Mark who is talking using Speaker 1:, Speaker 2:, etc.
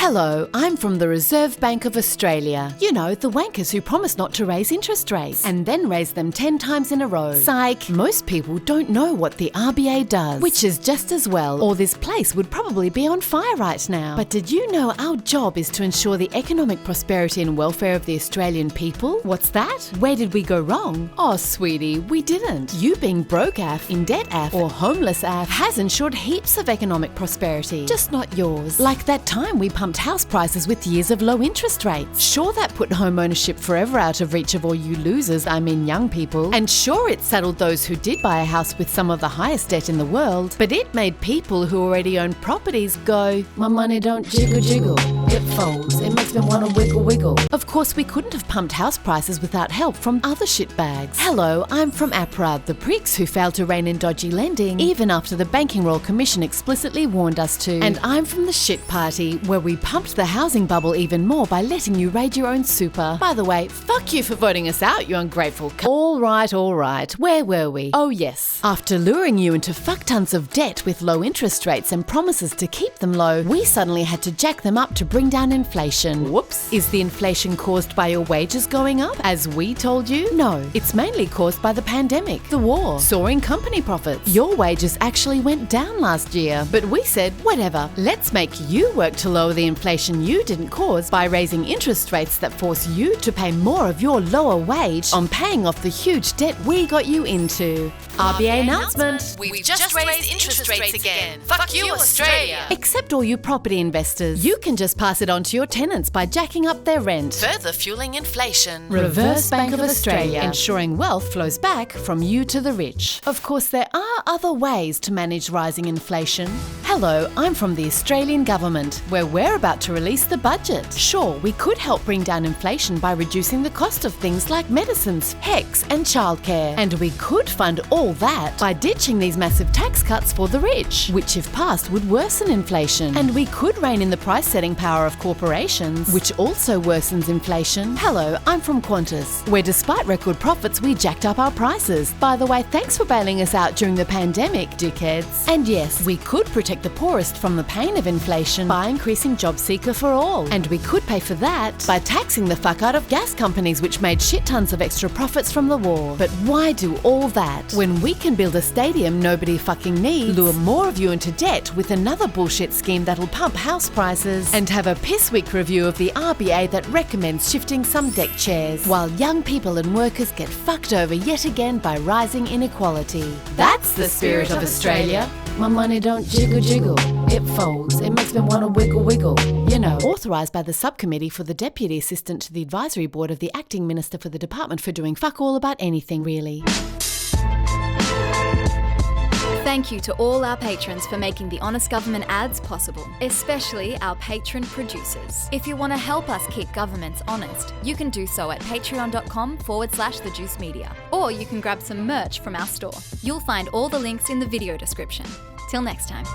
Speaker 1: Hello, I'm from the Reserve Bank of Australia. You know, the wankers who promise not to raise interest rates and then raise them 10 times in a row. Psych! Most people don't know what the RBA does, which is just as well, or this place would probably be on fire right now. But did you know our job is to ensure the economic prosperity and welfare of the Australian people? What's that? Where did we go wrong? Oh, sweetie, we didn't. You being broke AF, in debt AF, or homeless AF has ensured heaps of economic prosperity, just not yours. Like that time we pumped house prices with years of low interest rates. Sure, that put home ownership forever out of reach of all you losers, I mean young people. And sure, it saddled those who did buy a house with some of the highest debt in the world. But it made people who already own properties go, my money don't jiggle jiggle. It folds, it makes me want to wiggle wiggle. Of course, we couldn't have pumped house prices without help from other shitbags. Hello, I'm from APRA, the pricks who failed to rein in dodgy lending, even after the Banking Royal Commission explicitly warned us to. And I'm from the shit party, where we pumped the housing bubble even more by letting you raid your own super. By the way, fuck you for voting us out, you ungrateful all right. Where were we? Oh yes. After luring you into fuck tons of debt with low interest rates and promises to keep them low, we suddenly had to jack them up to bring down inflation. Whoops. Is the inflation caused by your wages going up, as we told you? No, it's mainly caused by the pandemic, the war, soaring company profits. Your wages actually went down last year, but we said, whatever, let's make you work to lower the inflation you didn't cause by raising interest rates that force you to pay more of your lower wage on paying off the huge debt we got you into. RBA announcement.
Speaker 2: We've just raised interest rates again. Fuck you, Australia.
Speaker 1: Except all you property investors. You can just pass it on to your tenants by jacking up their rent.
Speaker 2: Further fueling inflation.
Speaker 1: Reverse Bank of Australia, ensuring wealth flows back from you to the rich. Of course, there are other ways to manage rising inflation. Hello, I'm from the Australian government, where we're about to release the budget. Sure, we could help bring down inflation by reducing the cost of things like medicines, HECS, and childcare. And we could fund all that by ditching these massive tax cuts for the rich, which if passed would worsen inflation. And we could rein in the price-setting power of corporations, which also worsens inflation. Hello, I'm from Qantas, where despite record profits, we jacked up our prices. By the way, thanks for bailing us out during the pandemic, dickheads. And yes, we could protect the poorest from the pain of inflation by increasing job seeker for all. And we could pay for that by taxing the fuck out of gas companies, which made shit tons of extra profits from the war. But why do all that when we can build a stadium nobody fucking needs, lure more of you into debt with another bullshit scheme that'll pump house prices, and have a piss-weak review of the RBA that recommends shifting some deck chairs, while young people and workers get fucked over yet again by rising inequality? That's the spirit of Australia. My money don't jiggle jiggle, it folds, it makes me want to wiggle wiggle. You know, authorised by the subcommittee for the Deputy Assistant to the Advisory Board of the Acting Minister for the Department for doing fuck all about anything really.
Speaker 3: Thank you to all our patrons for making the Honest Government ads possible, especially our patron producers. If you want to help us keep governments honest, you can do so at patreon.com/The Juice Media, or you can grab some merch from our store. You'll find all the links in the video description. Till next time.